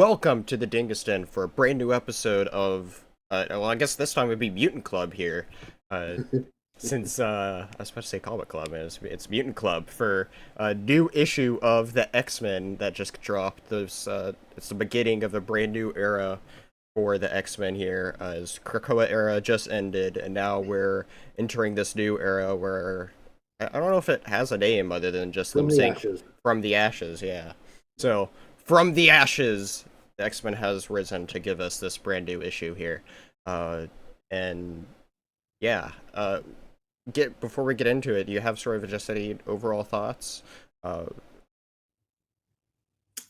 Welcome to the Dingus Den for a brand new episode of, well, I guess this time would be Mutant Club here. Uh, since, I was about to say Comic Club, and it's Mutant Club for a new issue of the X-Men that just dropped. It's the beginning of a brand new era for the X-Men here, as Krakoa era just ended, and now we're entering this new era where, I don't know if it has a name other than just From them the saying, ashes. from the ashes, yeah. So, from the ashes, the X-Men has risen to give us this brand new issue here. And yeah, get before we get into it, do you have sort of just any overall thoughts? Uh,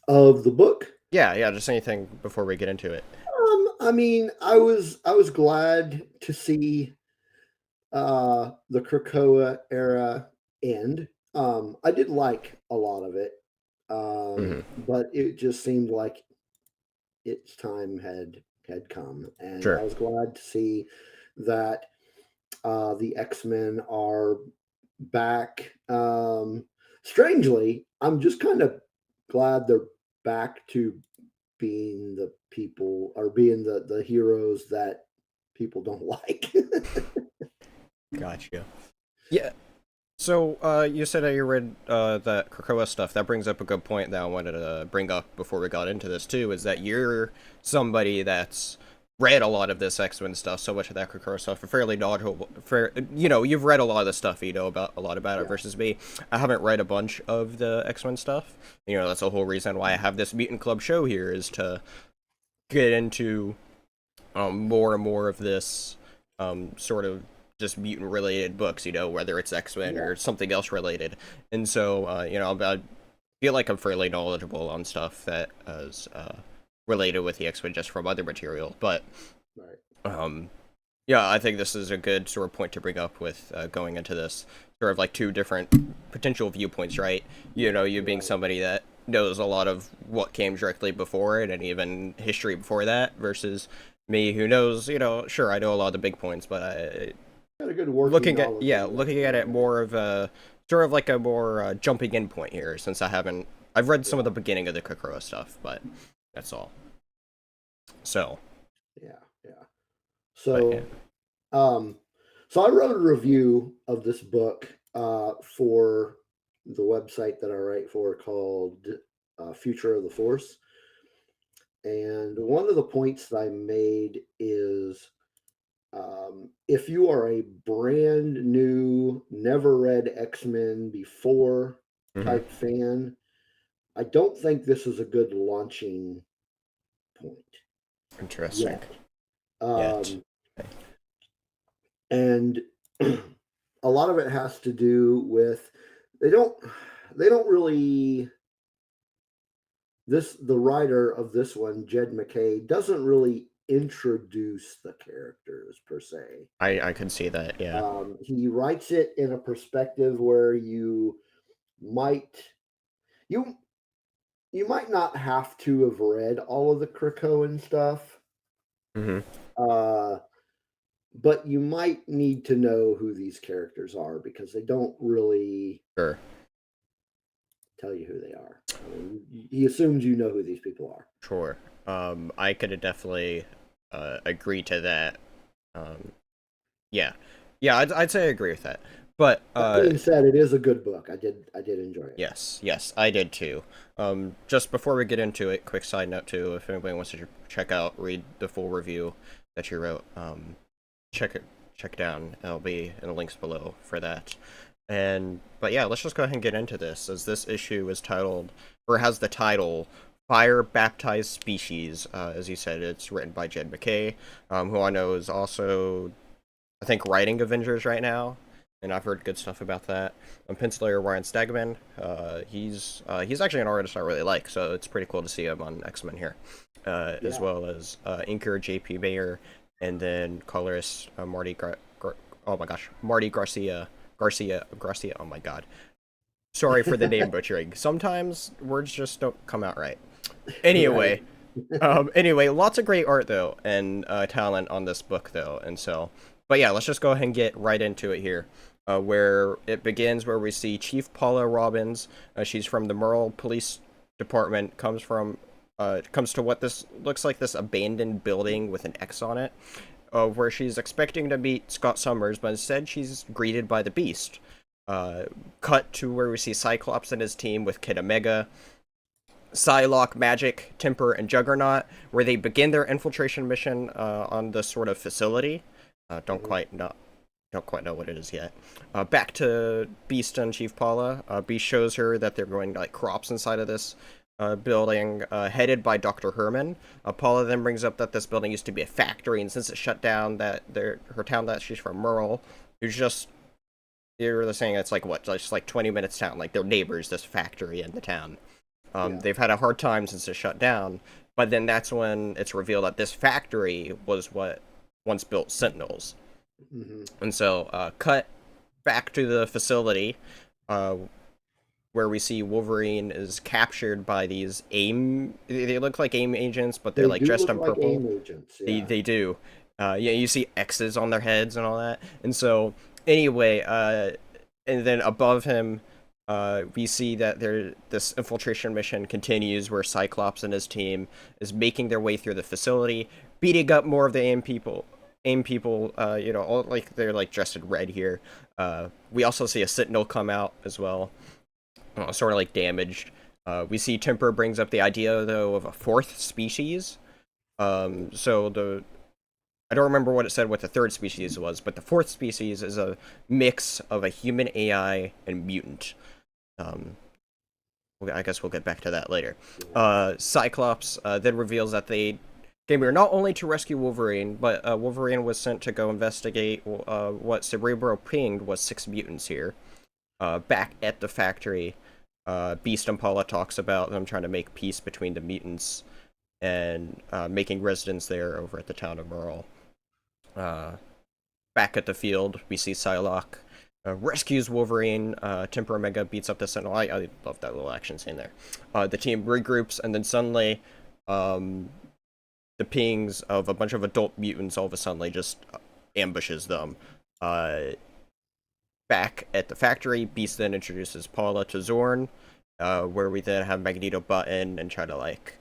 Of the book. yeah, just anything before we get into it. I was glad to see the Krakoa era end. I did like a lot of it, Hmm. but it just seemed like its time had come, and I Sure. was glad to see that the X-Men are back. Strangely, I'm just kind of glad they're back to being the people or being the heroes that people don't like. Gotcha. Yeah. So, you said that you read that Krakoa stuff. That brings up a good point that I wanted to bring up before we got into this too. Is that you're somebody that's read a lot of this X-Men stuff, so much of that Krakoa stuff, fairly knowledgeable. You've read a lot of the stuff, you know about a lot about it. Yeah. Versus me, I haven't read a bunch of the X-Men stuff. That's the whole reason why I have this Mutant Club show here is to get into more and more of this sort of just mutant related books, whether it's X-Men Yeah. or something else related. And so, I feel like I'm fairly knowledgeable on stuff that is related with the X-Men just from other material. But, Right. um, yeah, I think this is a good sort of point to bring up with going into this. Sort of like two different potential viewpoints, right? You being Right. somebody that knows a lot of what came directly before it and even history before that versus me who knows, sure, I know a lot of the big points, but Got a good working knowledge of the looking at X-Men. it more of a sort of like a more jumping in point here since I've read some of Yeah. the beginning of the Kokoro stuff, but that's all. So, Yeah. Yeah. but yeah. So um so I wrote a review of this book for the website that I write for called Future of the Force. And one of the points that I made is if you are a brand new, never read X Men before Hmm. type fan, I don't think this is a good launching point Interesting. yet. Yet. Um, and a lot of it has to do with they don't they don't really the writer of this one, Jed McKay, doesn't really introduce the characters per se. I can see that, yeah. He writes it in a perspective where might you you might not have to have read all of the Krakoan stuff, Hmm. uh, but you might need to know who these characters are because they don't really Sure. tell you who they are. I mean, he assumes you know who these people are. Sure. I could definitely agree to that. Um, yeah, yeah, I'd say I agree with that. But That being said, it is a good book. I did enjoy it. yes, I did too. Just before we get into it, quick side note too, if anybody wants to read the full review that you wrote, check it, check down. It'll be in the links below for that. But yeah, let's just go ahead and get into this, as this issue is titled, or has the title, Fire Baptized Species. As you said, it's written by Jed McKay, who I know is also, I think, writing Avengers right now, and I've heard good stuff about that. Penciler Ryan Stegman, he's actually an artist I really like, so it's pretty cool to see him on X-Men here, as Yeah. well as inker JP Mayer, and then colorist oh my gosh, Marty Garcia. Oh my god, sorry for the name butchering. Sometimes words just don't come out right. Right. Anyway, anyway, lots of great art though, and talent on this book though, and so. But yeah, let's just go ahead and get right into it here. Where it begins, where we see Chief Paula Robbins. She's from the Merle Police Department. Comes from it comes to what this looks like, this abandoned building with an X on it, where she's expecting to meet Scott Summers, but instead she's greeted by the Beast. Uh, Cut to where we see Cyclops and his team with Kid Omega, Psylocke, Magic, Temper, and Juggernaut, where they begin their infiltration mission on this sort of facility. Mhm. Don't quite know what it is yet. Back to Beast and Chief Paula. Beast shows her that they're growing like crops inside of this building, headed by Dr. Herman. Paula then brings up that this building used to be a factory, and since it shut down, that her town that she's from, Merle, who's just they're saying it's like what, just like 20 minutes down, like their neighbors, this factory in the town. Yeah. They've had a hard time since it shut down, but then that's when it's revealed that this factory was what once built Sentinels. Hmm. And so, cut back to the facility, uh, where we see Wolverine is captured by these AIM. They look like AIM agents, but they're They like do dressed look in like purple. AIM agents. They Yeah. they do. Yeah, you see X's on their heads and all that. And so, anyway, and then above him, we see that this infiltration mission continues, where Cyclops and his team is making their way through the facility, beating up more of the AIM people. AIM people, all like they're like dressed in red here. We also see a Sentinel come out as well, sort of like damaged. We see Temper brings up the idea though of a fourth species. So the I don't remember what it said what the third species was, but the fourth species is a mix of a human AI and mutant. Um, I guess we'll get back to that later. Yeah. Cyclops then reveals that they came here not only to rescue Wolverine, but Wolverine was sent to go investigate what Cerebro pinged was 6 mutants here. Back at the factory, Beast and Paula talks about them trying to make peace between the mutants and making residents there over at the town of Merle. Uh, Back at the field, we see Psylocke rescues Wolverine. Temper Omega beats up the Sentinel. I love that little action scene there. The team regroups, and then suddenly, um, the pings of a bunch of adult mutants all of a sudden just ambushes them. Uh, Back at the factory, Beast then introduces Paula to Zorn, where we then have Magneto butt in and try to like,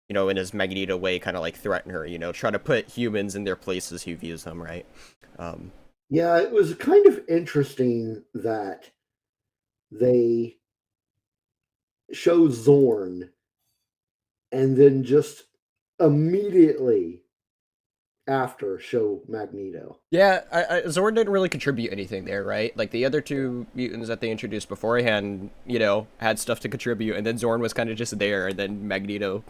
in his Magneto way, kind of like threaten her. Try to put humans in their places he views them, right? Um, Yeah, it was kind of interesting that they show Zorn and then just immediately after show Magneto. Yeah, Zord didn't really contribute anything there, right? Like the other two mutants that they introduced beforehand, had stuff to contribute, and then Zorn was kind of just there, and then Magneto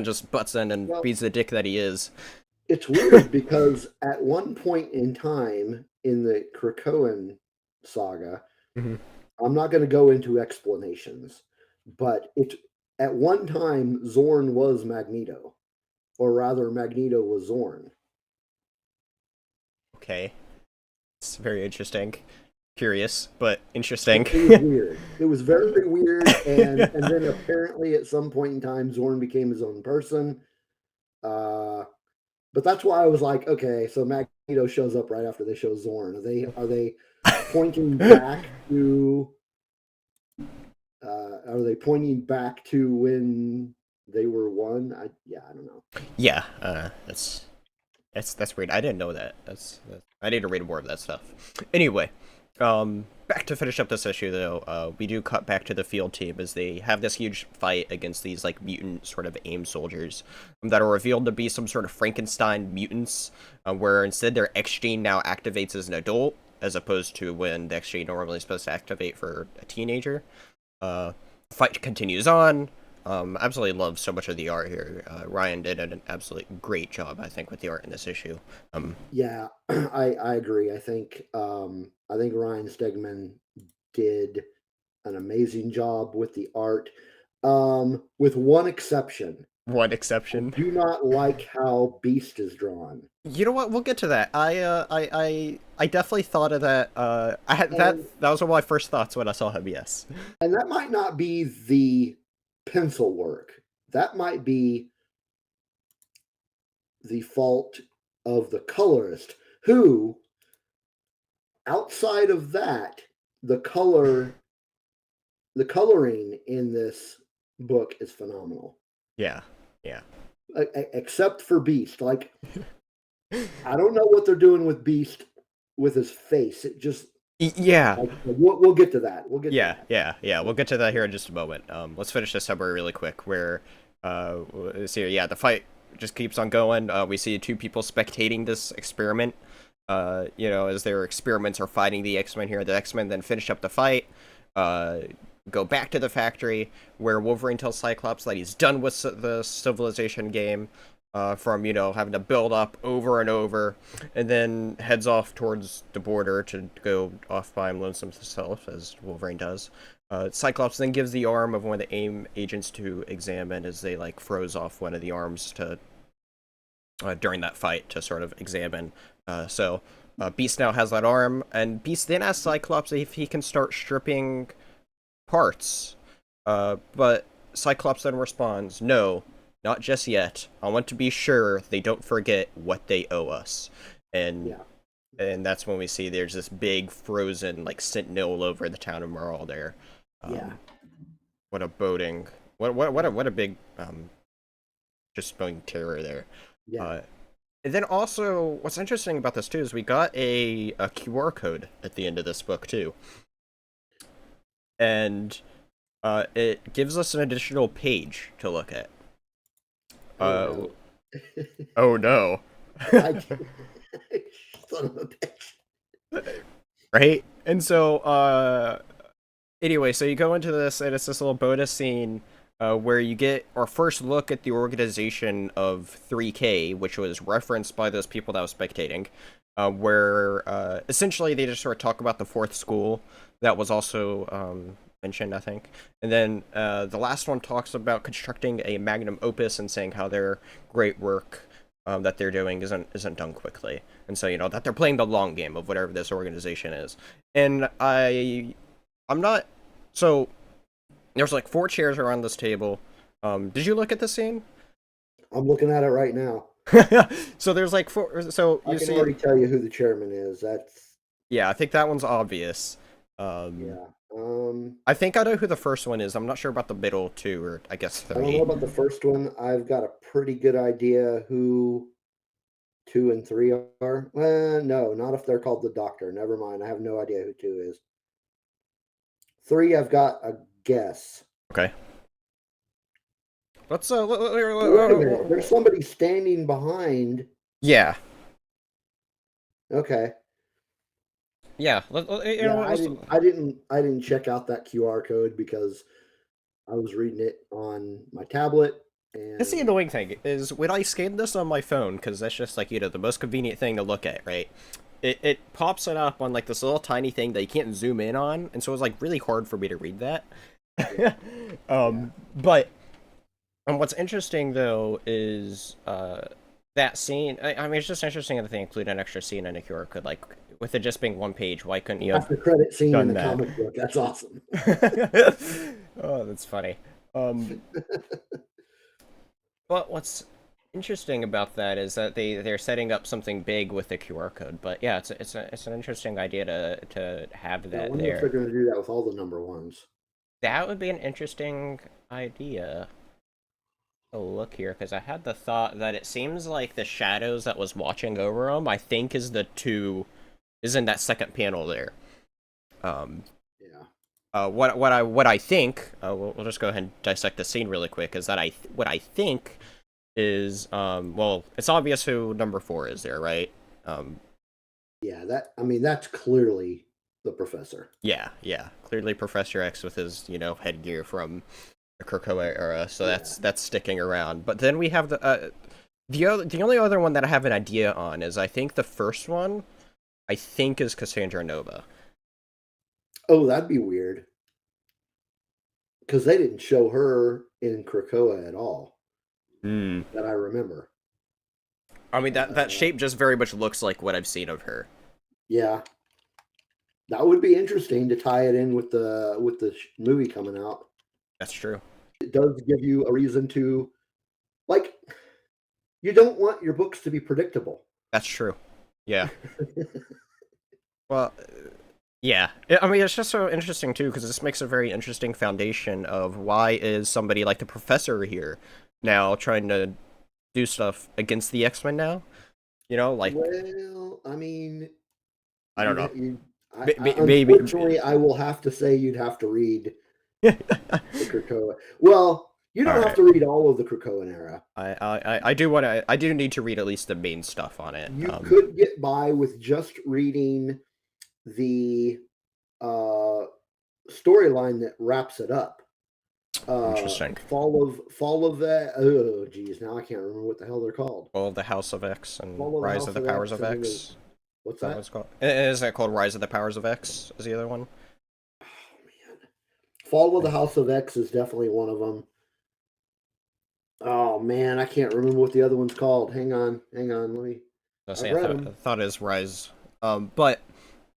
just butts in and Well, beats the dick that he is. it's weird because at one point in time in the Krakoan saga, Mhm. I'm not going to go into explanations, but at one time Zorn was Magneto, or rather Magneto was Zorn. Okay, it's very interesting, curious, but interesting. It was weird. It was very weird, and then apparently at some point in time Zorn became his own person. Uh, but that's why I was like, okay, so Magneto shows up right after they show Zorn. Are they pointing back to are they pointing back to when they were one? I don't know. Yeah, that's weird. I didn't know that. I need to read more of that stuff. Anyway, back to finish up this issue though. We do cut back to the field team as they have this huge fight against these like mutant sort of AIM soldiers that are revealed to be some sort of Frankenstein mutants, where instead their X gene now activates as an adult, as opposed to when the X gene normally is supposed to activate for a teenager. Uh, Fight continues on. Absolutely love so much of the art here. Ryan did an absolutely great job, I think, with the art in this issue. Yeah, I agree. I think Ryan Stegman did an amazing job with the art. With one exception. One I exception. do not like how Beast is drawn. You know what? We'll get to that. I definitely thought of that. I had that. And That was one of my first thoughts when I saw him. Yes. and that might not be the pencil work. That might be the fault of the colorist who, outside of that, the color the coloring in this book is phenomenal. Yeah. Yeah. except for Beast. Like, I don't know what they're doing with Beast with his face. It just Yeah. like we'll get to that. We'll get to Yeah, that. yeah, yeah. We'll get to that here in just a moment. Let's finish this summary really quick. Where, see, yeah, the fight just keeps on going. We see two people spectating this experiment. As their experiments are fighting the X-Men here. The X-Men then finish up the fight. Uh, Go back to the factory where Wolverine tells Cyclops that he's done with the civilization game. From having to build up over and over, and then heads off towards the border to go off by him lonesome himself, as Wolverine does. Cyclops then gives the arm of one of the AIM agents to examine, as they like froze off one of the arms to during that fight to sort of examine. So Beast now has that arm, and Beast then asks Cyclops if he can start stripping parts. But Cyclops then responds, "No, not just yet. I want to be sure they don't forget what they owe us." And Yeah. and that's when we see there's this big frozen like sentinel over the town of Marl there. Yeah. What a boding! What a big just boding terror there. Yeah. And then also, what's interesting about this too is we got a QR code at the end of this book too, and it gives us an additional page to look at. Oh Oh no. no. Son of a bitch. Right? And so, anyway, so you go into this, and it's this little bonus scene where you get our first look at the organization of 3K, which was referenced by those people that was spectating, where essentially they just sort of talk about the fourth school that was also mentioned, I think. And then the last one talks about constructing a magnum opus and saying how their great work that they're doing isn't done quickly, and so that they're playing the long game of whatever this organization is. And I'm not. So there's like 4 chairs around this table. Did you look at the scene? I'm looking at it right now. So there's like 4. So I you can see, already tell you who the chairman is. That's yeah, I think that one's obvious. yeah. I think I know who the first one is. I'm not sure about the middle 2, or I guess I don't 3. know about the first one. I've got a pretty good idea who 2 and 3 are. No, not if they're called the Doctor. Never mind. I have no idea who 2 is. 3, I've got a guess. Okay. Let's Wait a minute. There's somebody standing behind. Yeah. Okay. Yeah. Yeah, I didn't check out that QR code because I was reading it on my tablet. And That's the annoying thing is when I scan this on my phone, because that's just like the most convenient thing to look at, right? It pops it up on like this little tiny thing that you can't zoom in on, and so it's like really hard for me to read that. But what's interesting though is that scene. I mean, it's just interesting that they include an extra scene in a QR code, like with it just being one page. Why couldn't you that's have the credit scene in done the that? comic book. That's awesome. Oh, that's funny. But what's interesting about that is that they're setting up something big with the QR code. But yeah, it's an interesting idea to have I that wonder if they're there. going to do that with all the number ones. That would be an interesting idea. A look here, because I had the thought that it seems like the shadows that was watching over them, I think, is in that second panel there. Yeah. What I think, we'll just go ahead and dissect the scene really quick. Is that what I think is well, it's obvious who number 4 is there, right? Yeah, that's clearly the professor. Yeah, clearly Professor X with his headgear from the Krakoa era, so that's sticking around. But then we have the only other one that I have an idea on is, I think the first one, I think, is Cassandra Nova. Oh, that'd be weird because they didn't show her in Krakoa at all that I remember. I mean, that shape just very much looks like what I've seen of her. Yeah, that would be interesting to tie it in with the movie coming out. That's true. It does give you a reason to, like, you don't want your books to be predictable. That's true. Yeah. Well, yeah. I mean, it's just so interesting too, because this makes a very interesting foundation of why is somebody like the professor here. now trying to do stuff against the X-Men now. Like, Well, I mean, I don't you'd, know. you, Maybe. unfortunately, I will have to say you'd have to read All the Krakoa. Well, you don't have right. to read all of the Krakoan era. I do want to. I do need to read at least the main stuff on it. You could get by with just reading the uh, storyline that wraps it up. Interesting. Fall of the oh geez, now I can't remember what the hell they're called. Well, the House of X and Fall of the Rise of House the of Powers X, of and then there's X. what's Is that what that? it's called? Is that called Rise of the Powers of X? Is the other one? Oh man, Fall of the House of X is definitely one of them. Oh man, I can't remember what the other one's called. Hang on. Let me. I I've say read I them. thought it was Rise. But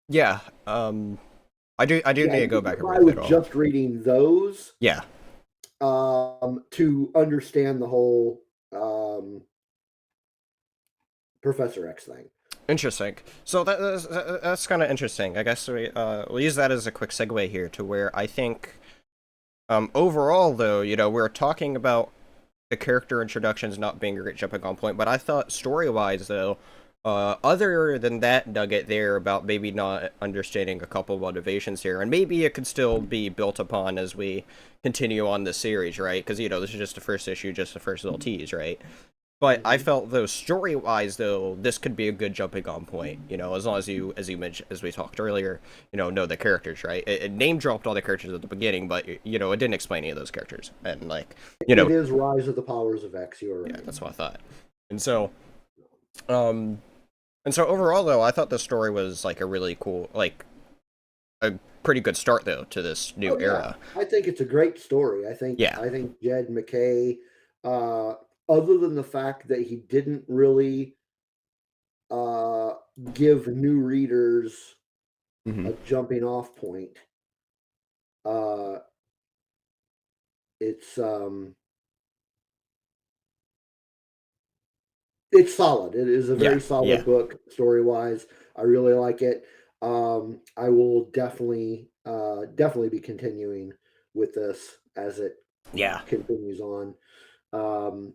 yeah. I do Yeah, need to you go can back get and by read it with all. just reading those Yeah. to understand the whole Professor X thing. Interesting. So that's kind of interesting. I guess we'll use that as a quick segue here to where I think overall though, we're talking about the character introductions not being a great jumping on point, but I thought story wise though, other than that nugget there about maybe not understanding a couple motivations here, and maybe it could still be built upon as we continue on the series, right? Because this is just the first issue, just the first little tease, right? But I Mm-hmm. felt though story wise though this could be a good jumping on point. As long as you mentioned as we talked earlier, know the characters, right? It name dropped all the characters at the beginning, but it didn't explain any of those characters, and like It is Rise of the Powers of X. You are yeah, right. that's what I thought. And so um and so overall though, I thought the story was like a really cool, like a pretty good start though to this new Oh yeah, era. I think it's a great story. Yeah. I think Jed McKay, uh, other than the fact that he didn't really uh, give new readers Hmm. a jumping off point, uh, it's um, it's solid. It is a Yeah. very Yeah. solid book story wise. I really like it. I will definitely be continuing with this as it Yeah. continues on. Um,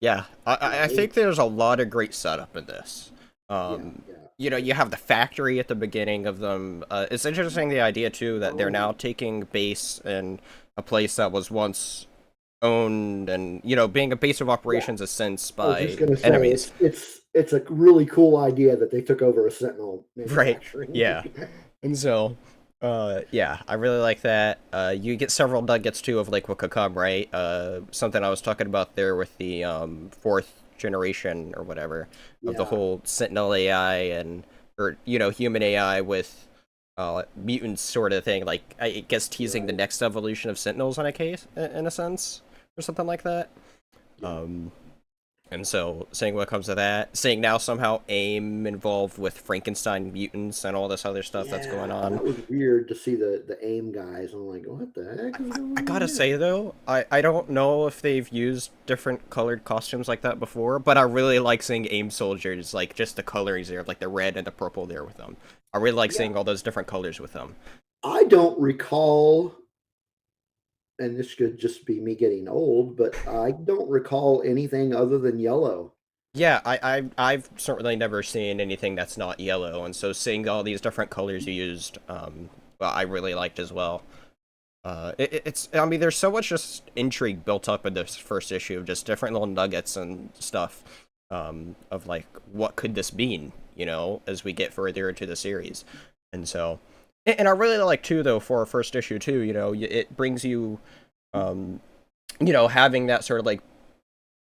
Yeah, yeah, I think there's a lot of great setup in this. yeah, Um, yeah. you have the factory at the beginning of them. It's interesting the idea too that they're now taking base in a place that was once owned and being a base of Yeah, operations since I was just by gonna say enemies. it's a really cool idea that they took over a Sentinel Right. manufacturing. Yeah. And so, yeah, I really like that. You get several nuggets too of like what could come, right? Something I was talking about there with the fourth generation or whatever of the Yeah, whole Sentinel AI and or human AI with mutants sort of thing. Like I guess teasing the right. next evolution of Sentinels in a case, in a sense, or something like that. Yeah. Um, and so, seeing what comes of that, seeing now somehow AIM involved with Frankenstein mutants and all this other stuff that's going Yeah, on. that was weird to see the AIM guys. I'm like, what the heck is I going on gotta here? say though, I don't know if they've used different colored costumes like that before, but I really like seeing AIM soldiers, like just the colorings there, like the red and the purple there with them. I really like Yeah, seeing all those different colors with them. I don't recall, and this could just be me getting old, but I don't recall anything other than yellow. Yeah, I've certainly never seen anything that's not yellow, and so seeing all these different colors you used, well, I really liked as well. It's I mean, there's so much just intrigue built up in this first issue of just different little nuggets and stuff, of like what could this mean, as we get further into the series, and so, and I really like too though for a first issue too, it brings you, um, having that sort of like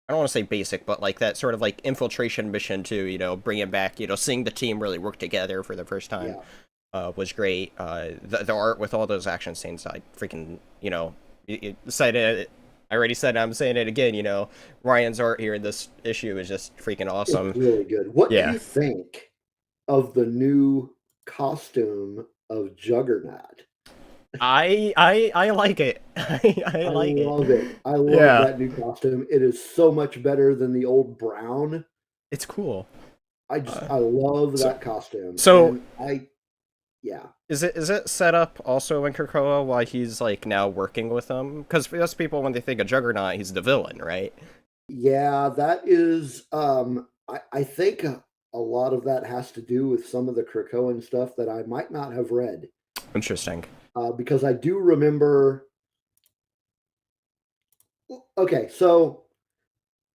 I don't want to say basic, but like that sort of like infiltration mission too, bringing back, seeing the team really work together for the first time, Yeah, was great. The art with all those action scenes, I freaking, said it. I already said it, I'm saying it again, Ryan's art here in this issue is just freaking it's awesome. really good. What do Yeah. you think of the new costume of Juggernaut? I like it. I I like it. love it. I love Yeah. that new costume. It is so much better than the old brown. It's cool. Uh, I love so, that costume. so And I Yeah. Is it set up also in Krakoa why he's like now working with them? Because for most people, when they think of Juggernaut, he's the villain, right? Yeah, that is I think a lot of that has to do with some of the Krakoan stuff that I might not have read. Interesting. Because I do remember. Okay, so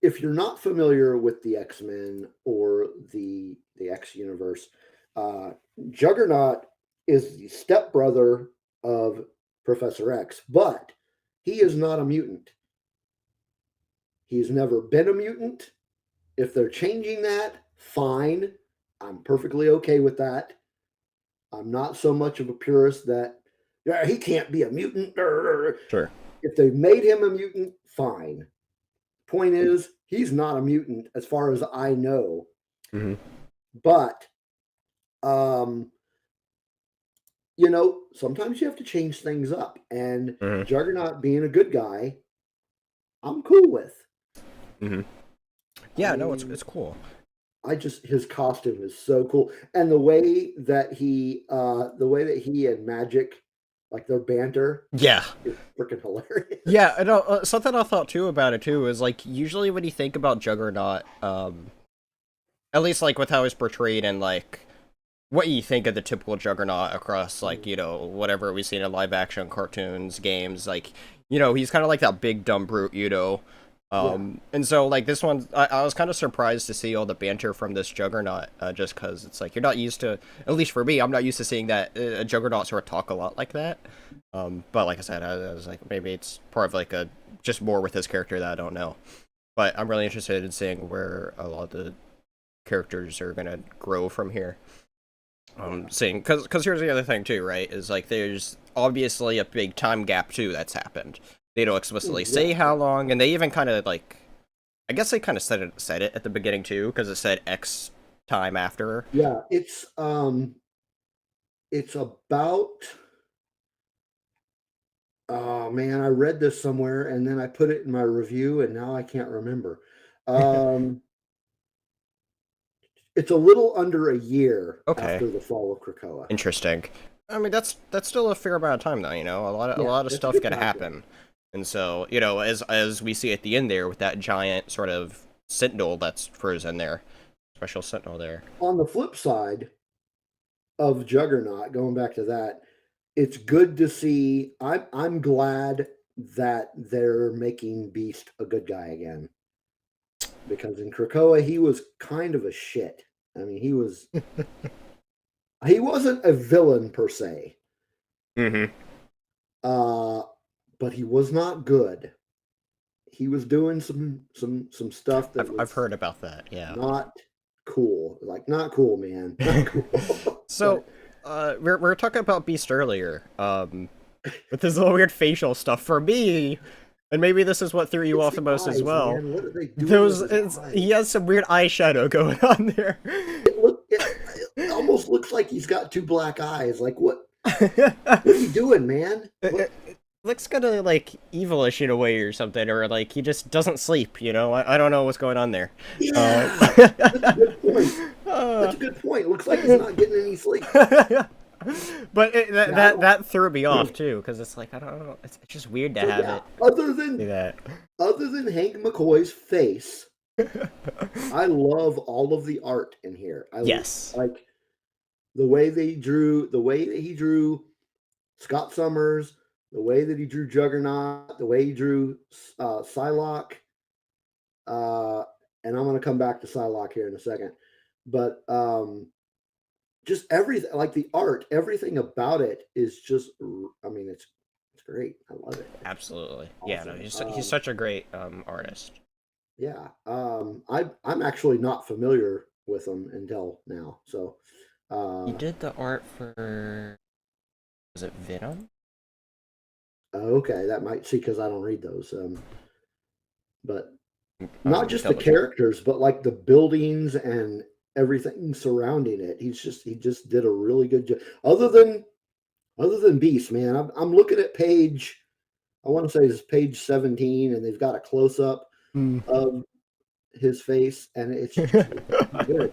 if you're not familiar with the X-Men or the X universe, uh, Juggernaut is the stepbrother of Professor X, but he is not a mutant. He's never been a mutant. If they're changing that, fine. I'm perfectly okay with that. I'm not so much of a purist that yeah, he can't be a mutant. Sure. If they made him a mutant, fine. Point is, he's not a mutant as far as I know. Mm-hmm. But um, sometimes you have to change things up. And Mm-hmm. Juggernaut being a good guy, I'm cool with. Mm-hmm. I Yeah, no, mean, it's cool. his costume is so cool, and the way that he and Magic, like their banter, Yeah. is freaking hilarious. Yeah, I know. Something I thought too about it too is like usually when you think about Juggernaut, at least like with how he's portrayed and like what you think of the typical Juggernaut across like whatever we've seen in live action cartoons, games, like he's kind of like that big dumb brute, Yeah, and so like this one, I was kind of surprised to see all the banter from this Juggernaut, just because it's like you're not used to, at least for me, I'm not used to seeing that a Juggernaut sort of talk a lot like that. But like I said, I was like maybe it's part of like a just more with his character that I don't know. But I'm really interested in seeing where a lot of the characters are gonna grow from here. yeah, Seeing because here's the other thing too, right? Is like there's obviously a big time gap too that's happened. They don't explicitly say yeah, how long, and they even kind of like, I guess they kind of said it at the beginning too, because it said X time after. yeah. It's about. Oh man, I read this somewhere and then I put it in my review and now I can't remember. Um, it's a little under a year Okay, after the fall of Krakoa. interesting. I mean that's still a fair amount of time though. A Yeah, lot of that's a stuff good can time frame. happen, and so as we see at the end there with that giant sort of sentinel that's frozen there, special sentinel there. On the flip side of Juggernaut, going back to that, it's good to see. I'm glad that they're making Beast a good guy again because in Krakoa he was kind of a shit. I mean, he wasn't a villain per se, Mm-hmm. uh, but he was not good. He was doing some stuff that I've was heard about that. Yeah. not cool. Like not cool, man. Not cool. So, But we were talking about Beast earlier, with his little weird facial stuff. For me, and maybe this is what threw you it's off the the most as eyes, well. man. What are they doing with Those, his he eyes? has some weird eyeshadow going on there. It almost looks like he's got two black eyes. Like what are you doing, man? What It looks kind of like evilish in a way or something, or like he just doesn't sleep. I don't know what's going on there. Um, Yeah. That's a good point. That's uh, a good point. It looks like he's not getting any sleep. but Yeah, I don't that threw me off too because it's like I don't know. It's just weird to so have yeah, it other do than that. Hank McCoy's face, I love all of the art in here. I Yes. like the way that he drew Scott Summers, the way that he drew Juggernaut, the way he drew Psylocke, uh, and I'm going to come back to Psylocke here in a second. But just everything, like the art, everything about it is just. I mean, it's great. I love it. It's Absolutely. Yeah, no, awesome. he's such a great artist. Yeah, I'm actually not familiar with him until now. So, He uh, did the art for, was it Venom? okay, that might see because I don't read those. But not I'm just the double check. characters, but like the buildings and everything surrounding it. He just did a really good job. Other than Beast, man, I'm looking at page. I want to say it's page 17, and they've got a close up Hmm. of his face, and it's just it's not good.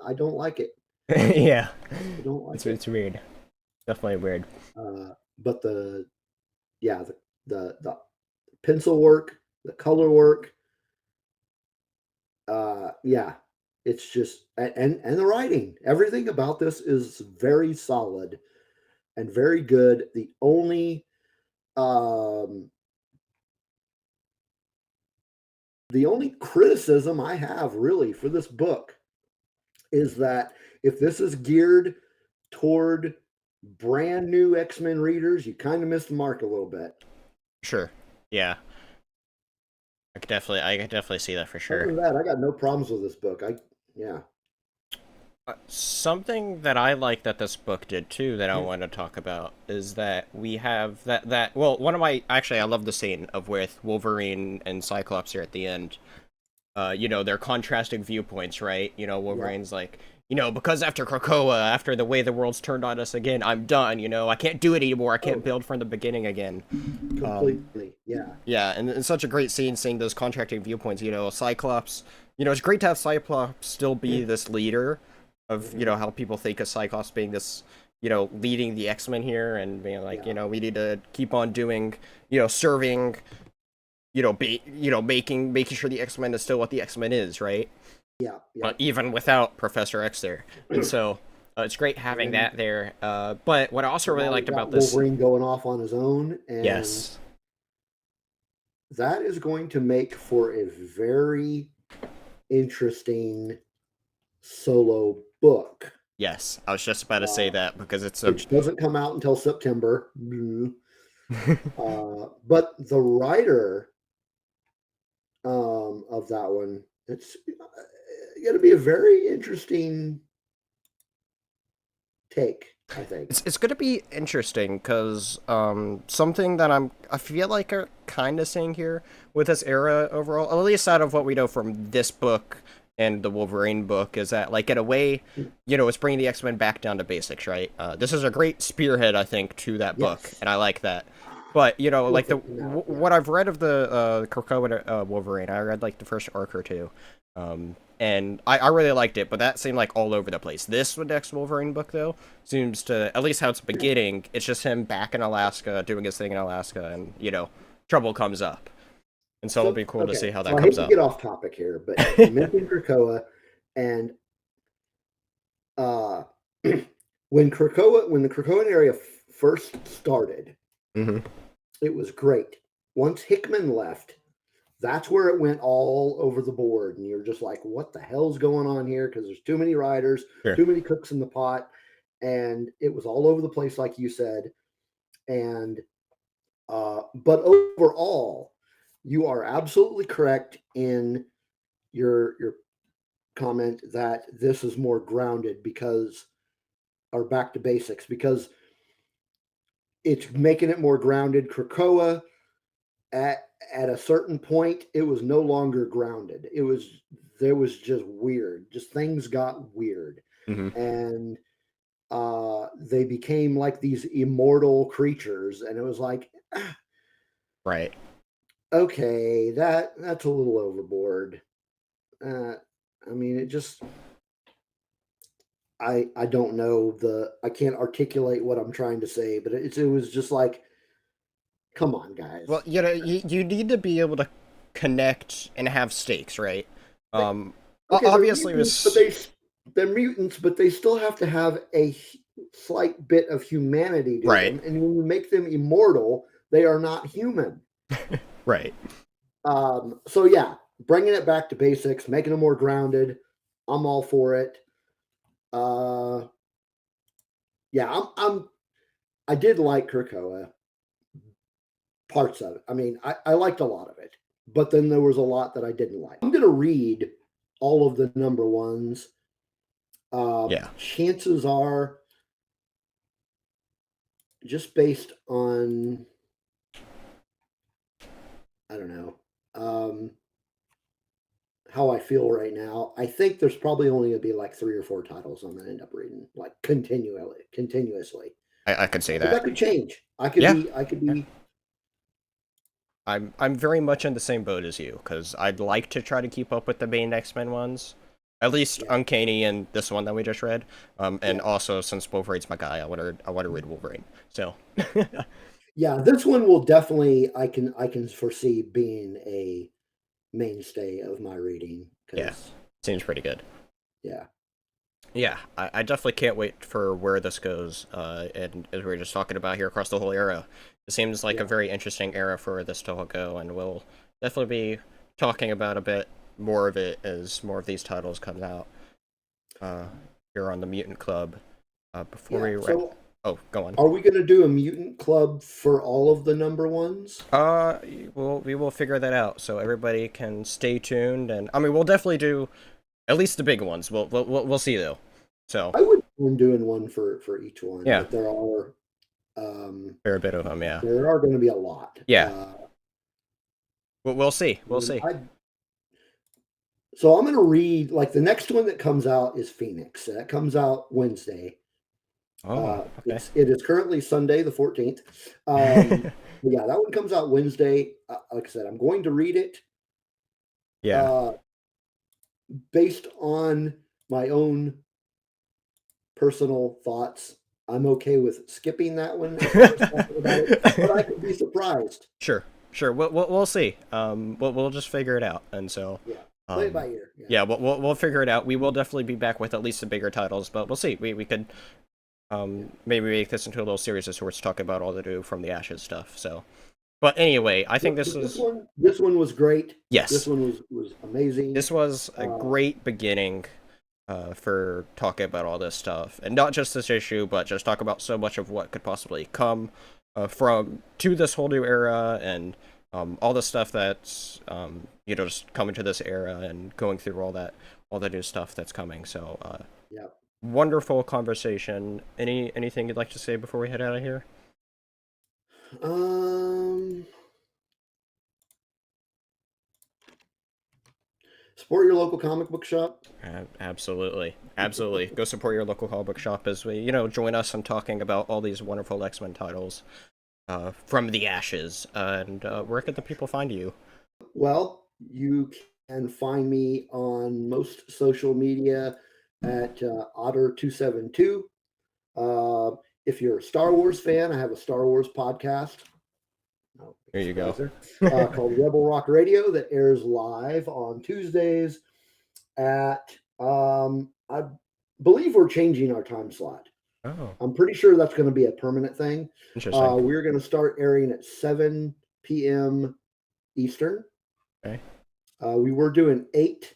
I don't like it. Yeah, I don't like it. it's weird. Definitely weird. But yeah, the pencil work, the color work, yeah, it's just and the writing, everything about this is very solid and very good. Um, the only criticism I have really for this book is that if this is geared toward brand new X-Men readers, you kind of missed the mark a little bit. Sure. Yeah, I could definitely see that for Other sure. than that, I got no problems with this book. Yeah, Something that I like that this book did too that I want to talk about is that we have that well, one of my actually I love the scene of with Wolverine and Cyclops here at the end. Their contrasting viewpoints, right? yeah, Wolverine's like, because after Krakoa, after the way the world's turned on us again, I'm done. I can't do it anymore. I can't oh, build from the beginning again. completely, yeah, Yeah, and it's such a great scene seeing those contracting viewpoints. Cyclops. It's great to have Cyclops still be this leader of hmm how people think of Cyclops being this leading the X-Men here and being like yeah, we need to keep on doing serving making sure the X-Men is still what the X-Men is, right? yeah, yep. Even without Professor X there, and so it's great having And that there. But what I also but really now we liked got about this, Wolverine going off on his own, and yes, that is going to make for a very interesting solo book, yes, I was just about to say uh, that because it's a which doesn't come out until September. But the writer of that one, it's going to be a very interesting take, I think. it's going to be interesting because something that I feel like are kind of seeing here with this era overall, at least out of what we know from this book and the Wolverine book, is that like in a way, it's bringing the X-Men back down to basics, right? This is a great spearhead, I think, to that book, Yes, and I like that. But like perfect analogy. Yeah, what I've read of the Krakoa Wolverine, I read like the first arc or two, and I really liked it, but that seemed like all over the place. This next Wolverine book, though, seems to, at least how it's beginning, it's just him back in Alaska, doing his thing in Alaska, and, trouble comes up. And so it'll so be cool to okay, see how so that I hate comes to up. get off topic here, but you mentioned Krakoa, and uh, when the Krakoan area first started, Hmm. it was great. Once Hickman left, that's where it went all over the board, and you're just like, "What the hell's going on here?" Because there's too many writers, Sure. too many cooks in the pot, and it was all over the place, like you said. And but overall, you are absolutely correct in your comment that this is more grounded because or back to basics because it's making it more grounded. Krakoa at a certain point, it was no longer grounded. There was just weird. Just things got weird, Hmm. and they became like these immortal creatures, and it was like, Right. okay, that's a little overboard. Uh, I mean, it just I don't know I can't articulate what I'm trying to say, but it was just like, come on, Well, guys. you need to be able to connect and have stakes, right? They, Um, okay, Obviously, it was. they're mutants, but they still have to have a slight bit of humanity to Right. them. And when you make them immortal, they are not human. Right. So yeah, bringing it back to basics, making them more grounded. I'm all for it. Uh, yeah, I did like Krakoa, parts of it. I mean, I liked a lot of it, but then there was a lot that I didn't like. I'm gonna read all of the number ones. Yeah. Chances are, just based on I don't know how I feel right now, I think there's probably only gonna be like 3 or 4 titles I'm gonna end up reading like continuously. I could say But that that. could change. Yeah. I could Yeah. be I'm very much in the same boat as you because I'd like to try to keep up with the main X-Men ones. At least Yeah. Uncanny and this one that we just read. And Yeah. also since Wolverine's my guy, I want to read Wolverine. So Yeah, this one will definitely I can foresee being a mainstay of my reading yeah, because seems pretty good. yeah, Yeah, I definitely can't wait for where this goes. And as we were just talking about here across the whole era, it seems like a yeah, very interesting era for this to all go, and we'll definitely be talking about a bit more of it as more of these titles come out. Uh, Here on the Mutant Club. Before yeah. we wrap, So oh, go on. are we gonna do a mutant club for all of the number ones? Uh, we will figure that out, so everybody can stay tuned, and I mean, we'll definitely do at least the big ones. We'll see though. So I would mind doing one for each one, yeah, but um fair bit of them. Yeah, there are going to be a lot. yeah. We'll see. We'll And see. so I'm going to read like the next one that comes out is Phoenix. That comes out Wednesday. Oh, okay. It is currently Sunday the 14th. Yeah, that one comes out Wednesday. Like I said, I'm going to read it Yeah. uh, based on my own personal thoughts. I'm okay with skipping that one as far as talking about it, but I could be surprised. Sure, sure. We'll see. We'll just figure it out, and so, Yeah, play it um, by ear. Yeah, yeah, we'll figure it out. We will definitely be back with at least the bigger titles, but we'll see. We could yeah. maybe make this into a little series of sorts, talk about all the new from the Ashes stuff. So, but anyway, I think this But is this one was great. This yes, one was amazing. this was a Uh, great beginning. For talking about all this stuff, and not just this issue, but just talk about so much of what could possibly come from to this whole new era, and all the stuff that's just coming to this era and going through all the new stuff that's coming. So yeah. wonderful conversation. Anything you'd like to say before we head out of here? Um, support your local comic book shop. Absolutely, absolutely. Go support your local comic book shop as we join us in talking about all these wonderful X-Men titles from the ashes. And where can the people find you? Well, you can find me on most social media at Otter272. Uh, if you're a Star Wars fan, I have a Star Wars podcast. No There big you go. surprise there. Called Rebel Rock Radio that airs live on Tuesdays at I believe we're changing our time slot. Oh, I'm pretty sure that's going to be a permanent thing. interesting. We're going to start airing at 7 p.m. Eastern. Okay. We were doing 8,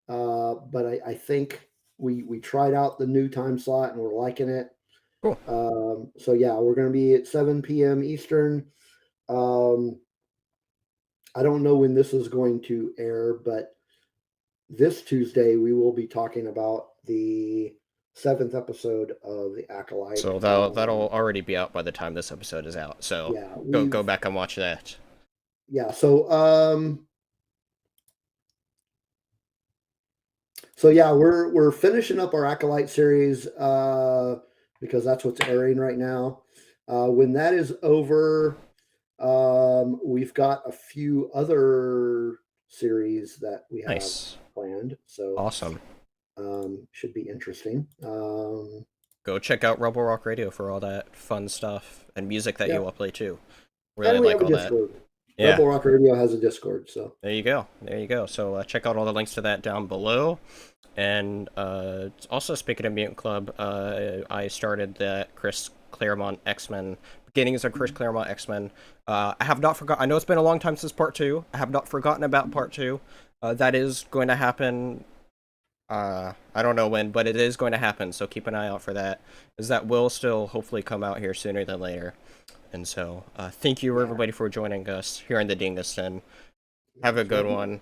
but I think we tried out the new time slot and we're liking it. Cool. So yeah, we're going to be at 7 p.m. Eastern. I don't know when this is going to air, but this Tuesday we will be talking about the 7th episode of the Acolyte. So that'll already be out by the time this episode is out. So Yeah, go back and watch that. yeah. So yeah, we're finishing up our Acolyte series because that's what's airing right now. When that is over, we've got a few other series that we have Nice. planned. So Awesome. should be interesting. Go check out Rebel Rock Radio for all that fun stuff and music that Yeah, you all play too. Really and we like have a all that. Discord. Yeah. Rebel Rock Radio has a Discord, so There you go. There you go. So check out all the links to that down below. And also, speaking of Mutant Club, I started the Chris Claremont X-Men, beginnings of Chris Claremont X-Men. I have not forgotten. I know it's been a long time since Part 2. I have not forgotten about Part 2. That is going to happen. I don't know when, but it is going to happen. So keep an eye out for that, as that will still hopefully come out here sooner than later. And so, thank you yeah. everybody for joining us here in the Dingus Den. Have a good one.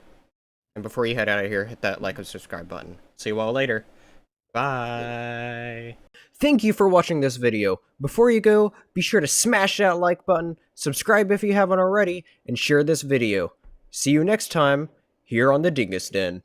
And before you head out of here, hit that like and subscribe button. See you all later. Bye. Thank you for watching this video. Before you go, be sure to smash that like button, subscribe if you haven't already, and share this video. See you next time here on the Dingus Den.